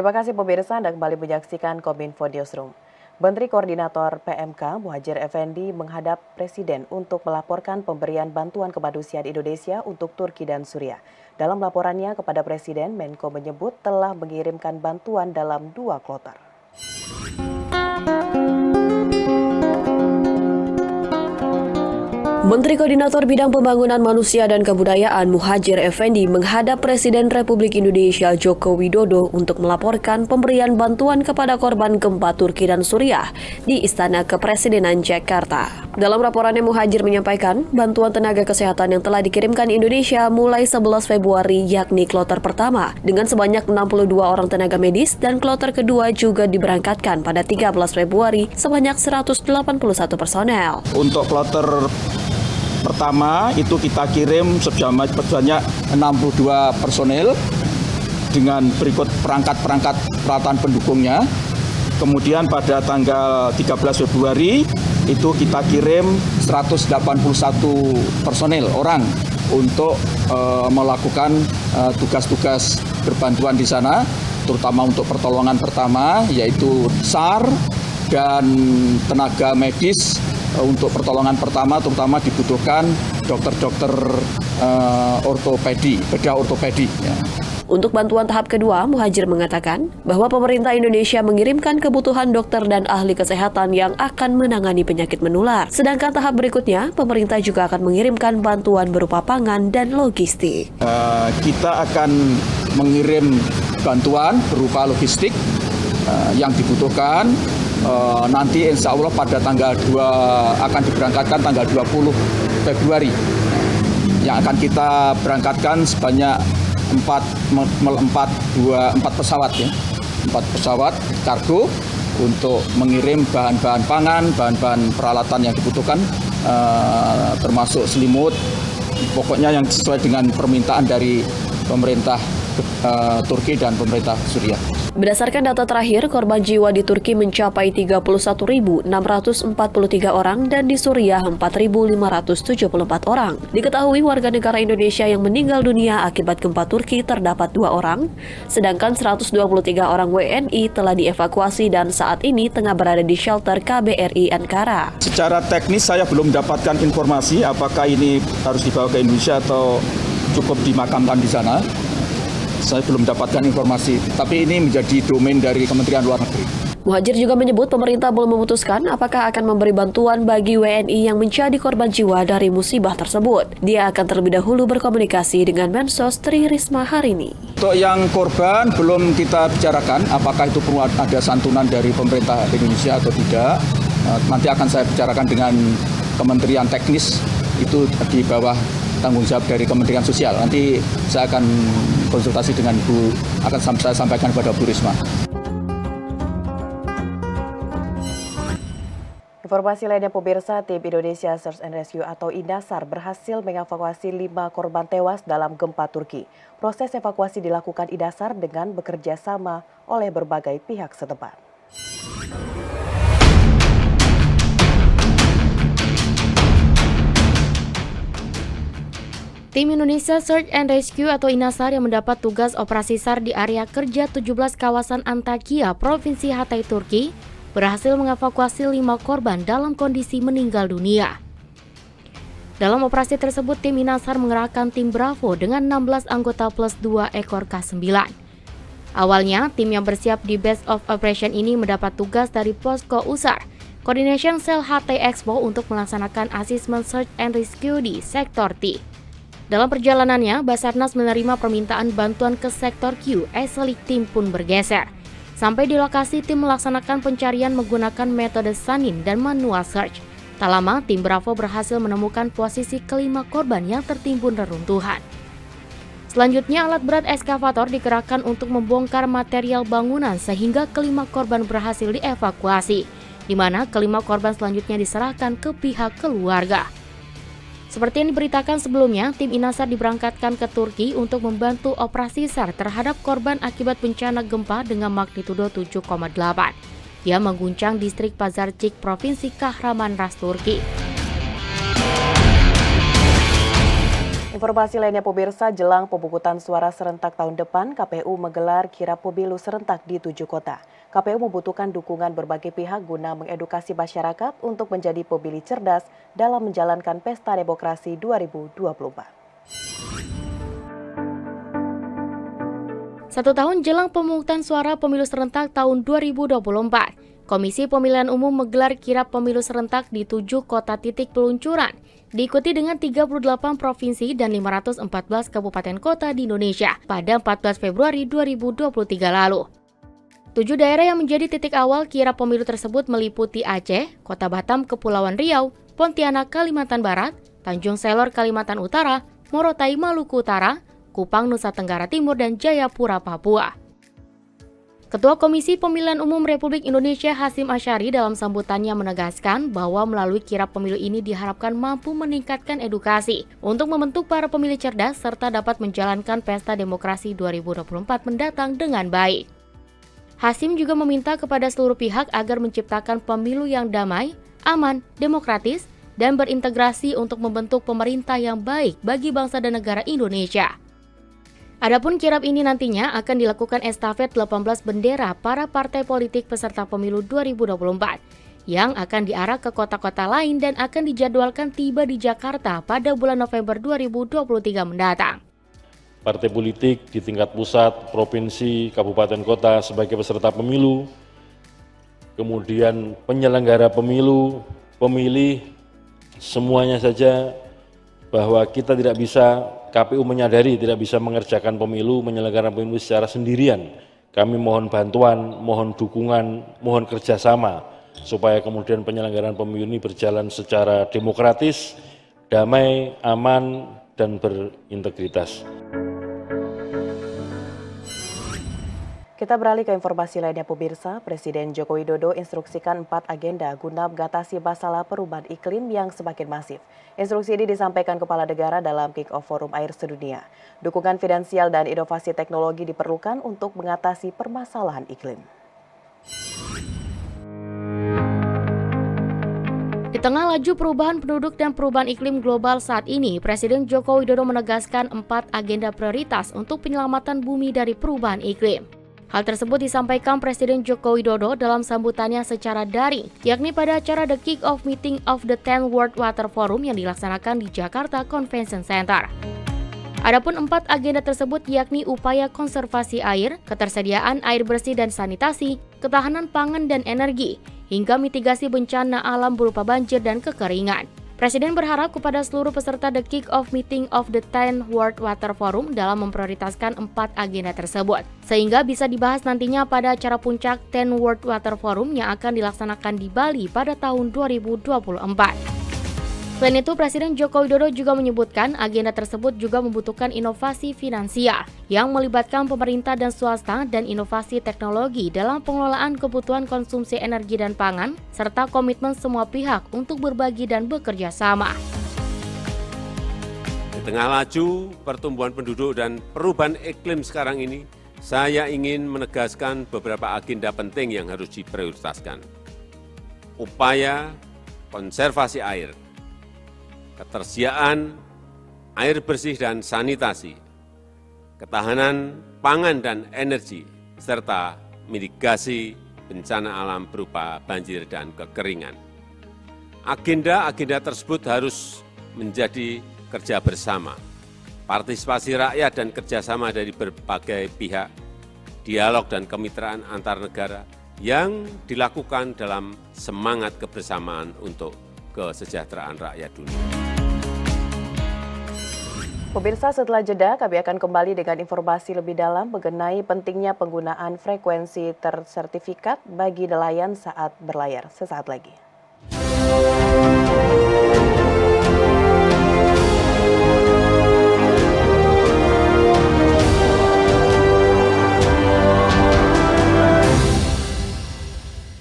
Terima kasih pemirsa, Anda kembali menyaksikan Kominfo Newsroom. Menteri Koordinator PMK Muhadjir Effendi menghadap Presiden untuk melaporkan pemberian bantuan kemanusiaan Indonesia untuk Turki dan Suriah. Dalam laporannya kepada Presiden, Menko menyebut telah mengirimkan bantuan dalam 2 kloter. Menteri Koordinator Bidang Pembangunan Manusia dan Kebudayaan Muhadjir Effendi menghadap Presiden Republik Indonesia Joko Widodo untuk melaporkan pemberian bantuan kepada korban gempa Turki dan Suriah di Istana Kepresidenan Jakarta. Dalam laporannya, Muhadjir menyampaikan bantuan tenaga kesehatan yang telah dikirimkan Indonesia mulai 11 Februari yakni kloter pertama dengan sebanyak 62 orang tenaga medis dan kloter kedua juga diberangkatkan pada 13 Februari sebanyak 181 personel. Untuk kloter pertama itu kita kirim sebanyak 62 personel dengan berikut perangkat-perangkat peralatan pendukungnya. Kemudian pada tanggal 13 Februari itu kita kirim 181 personel orang untuk melakukan tugas-tugas berbantuan di sana, terutama untuk pertolongan pertama yaitu SAR dan tenaga medis. Untuk pertolongan pertama terutama dibutuhkan dokter-dokter ortopedi, bedah ortopedi. Ya. Untuk bantuan tahap kedua, Muhadjir mengatakan bahwa pemerintah Indonesia mengirimkan kebutuhan dokter dan ahli kesehatan yang akan menangani penyakit menular. Sedangkan tahap berikutnya, pemerintah juga akan mengirimkan bantuan berupa pangan dan logistik. Kita akan mengirim bantuan berupa logistik yang dibutuhkan. Nanti insya Allah pada tanggal 2 akan diberangkatkan tanggal 20 Februari. Yang akan kita berangkatkan sebanyak 4 pesawat ya. 4 pesawat kargo untuk mengirim bahan-bahan pangan, bahan-bahan peralatan yang dibutuhkan termasuk selimut. Pokoknya yang sesuai dengan permintaan dari pemerintah Turki dan pemerintah Suriah. Berdasarkan data terakhir, korban jiwa di Turki mencapai 31.643 orang dan di Suriah 4.574 orang. Diketahui warga negara Indonesia yang meninggal dunia akibat gempa Turki terdapat 2 orang, sedangkan 123 orang WNI telah dievakuasi dan saat ini tengah berada di shelter KBRI Ankara. Secara teknis saya belum mendapatkan informasi apakah ini harus dibawa ke Indonesia atau cukup dimakamkan di sana. Saya belum mendapatkan informasi, tapi ini menjadi domain dari Kementerian Luar Negeri. Muhadjir juga menyebut pemerintah belum memutuskan apakah akan memberi bantuan bagi WNI yang menjadi korban jiwa dari musibah tersebut. Dia akan terlebih dahulu berkomunikasi dengan Mensos Tri Risma hari ini. Untuk yang korban belum kita bicarakan apakah itu perlu ada santunan dari pemerintah Indonesia atau tidak. Nanti akan saya bicarakan dengan Kementerian Teknis itu di bawah tanggung jawab dari Kementerian Sosial. Nanti saya akan konsultasi dengan saya sampaikan kepada Bu Risma. Informasi lainnya pemirsa, tim Indonesia Search and Rescue atau INDASAR berhasil mengevakuasi 5 korban tewas dalam gempa Turki. Proses evakuasi dilakukan INDASAR dengan bekerja sama oleh berbagai pihak setempat. Tim Indonesia Search and Rescue atau INDASAR yang mendapat tugas operasi SAR di area kerja 17 kawasan Antakya, Provinsi Hatay, Turki, berhasil mengevakuasi 5 korban dalam kondisi meninggal dunia. Dalam operasi tersebut, tim INDASAR mengerahkan tim Bravo dengan 16 anggota plus 2 ekor K9. Awalnya, tim yang bersiap di Base of Operation ini mendapat tugas dari Posko USAR, Coordination Cell Hatay Expo untuk melaksanakan asesmen Search and Rescue di Sektor T. Dalam perjalanannya, Basarnas menerima permintaan bantuan ke Sektor Q, eselik tim pun bergeser. Sampai di lokasi, tim melaksanakan pencarian menggunakan metode sanin dan manual search. Tak lama, tim Bravo berhasil menemukan posisi kelima korban yang tertimbun reruntuhan. Selanjutnya, alat berat eskavator dikerahkan untuk membongkar material bangunan sehingga kelima korban berhasil dievakuasi, di mana kelima korban selanjutnya diserahkan ke pihak keluarga. Seperti yang diberitakan sebelumnya, tim INDASAR diberangkatkan ke Turki untuk membantu operasi SAR terhadap korban akibat bencana gempa dengan magnitudo 7,8 yang mengguncang distrik Pazarcik, Provinsi Kahramanmaraş, Turki. Informasi lainnya pemirsa, jelang pemungutan suara serentak tahun depan, KPU menggelar kirap pemilu serentak di 7 kota. KPU membutuhkan dukungan berbagai pihak guna mengedukasi masyarakat untuk menjadi pemilih cerdas dalam menjalankan Pesta Demokrasi 2024. 1 tahun jelang pemungutan suara pemilu serentak tahun 2024, Komisi Pemilihan Umum menggelar kirap pemilu serentak di 7 kota titik peluncuran, diikuti dengan 38 provinsi dan 514 kabupaten kota di Indonesia pada 14 Februari 2023 lalu. 7 daerah yang menjadi titik awal kirap pemilu tersebut meliputi Aceh, Kota Batam, Kepulauan Riau, Pontianak, Kalimantan Barat, Tanjung Selor, Kalimantan Utara, Morotai, Maluku Utara, Kupang, Nusa Tenggara Timur, dan Jayapura, Papua. Ketua Komisi Pemilihan Umum Republik Indonesia Hasyim Asyari dalam sambutannya menegaskan bahwa melalui kirap pemilu ini diharapkan mampu meningkatkan edukasi untuk membentuk para pemilih cerdas serta dapat menjalankan Pesta Demokrasi 2024 mendatang dengan baik. Hasyim juga meminta kepada seluruh pihak agar menciptakan pemilu yang damai, aman, demokratis, dan berintegrasi untuk membentuk pemerintah yang baik bagi bangsa dan negara Indonesia. Adapun kirap ini nantinya akan dilakukan estafet 18 bendera para partai politik peserta pemilu 2024 yang akan diarah ke kota-kota lain dan akan dijadwalkan tiba di Jakarta pada bulan November 2023 mendatang. Partai politik di tingkat pusat, provinsi, kabupaten kota sebagai peserta pemilu, kemudian penyelenggara pemilu, pemilih, semuanya saja bahwa kita tidak bisa, KPU menyadari tidak bisa mengerjakan pemilu, menyelenggarakan pemilu secara sendirian. Kami mohon bantuan, mohon dukungan, mohon kerjasama supaya kemudian penyelenggaraan pemilu ini berjalan secara demokratis, damai, aman, dan berintegritas. Kita beralih ke informasi lainnya pemirsa. Presiden Joko Widodo instruksikan 4 agenda guna mengatasi masalah perubahan iklim yang semakin masif. Instruksi ini disampaikan Kepala Negara dalam Kick-Off Forum Air Sedunia. Dukungan finansial dan inovasi teknologi diperlukan untuk mengatasi permasalahan iklim. Di tengah laju perubahan penduduk dan perubahan iklim global saat ini, Presiden Joko Widodo menegaskan 4 agenda prioritas untuk penyelamatan bumi dari perubahan iklim. Hal tersebut disampaikan Presiden Joko Widodo dalam sambutannya secara daring, yakni pada acara The Kick-Off Meeting of the 10 World Water Forum yang dilaksanakan di Jakarta Convention Center. Adapun 4 agenda tersebut yakni upaya konservasi air, ketersediaan air bersih dan sanitasi, ketahanan pangan dan energi, hingga mitigasi bencana alam berupa banjir dan kekeringan. Presiden berharap kepada seluruh peserta The Kick-Off Meeting of the 10 World Water Forum dalam memprioritaskan 4 agenda tersebut, sehingga bisa dibahas nantinya pada acara puncak 10 World Water Forum yang akan dilaksanakan di Bali pada tahun 2024. Selain itu, Presiden Joko Widodo juga menyebutkan agenda tersebut juga membutuhkan inovasi finansial yang melibatkan pemerintah dan swasta dan inovasi teknologi dalam pengelolaan kebutuhan konsumsi energi dan pangan, serta komitmen semua pihak untuk berbagi dan bekerja sama. Di tengah laju pertumbuhan penduduk dan perubahan iklim sekarang ini, saya ingin menegaskan beberapa agenda penting yang harus diprioritaskan. Upaya konservasi air, ketersediaan air bersih dan sanitasi, ketahanan pangan dan energi, serta mitigasi bencana alam berupa banjir dan kekeringan. Agenda-agenda tersebut harus menjadi kerja bersama, partisipasi rakyat dan kerjasama dari berbagai pihak, dialog dan kemitraan antar negara yang dilakukan dalam semangat kebersamaan untuk kesejahteraan rakyat dunia. Pemirsa, setelah jeda kami akan kembali dengan informasi lebih dalam mengenai pentingnya penggunaan frekuensi tersertifikat bagi nelayan saat berlayar. Sesaat lagi.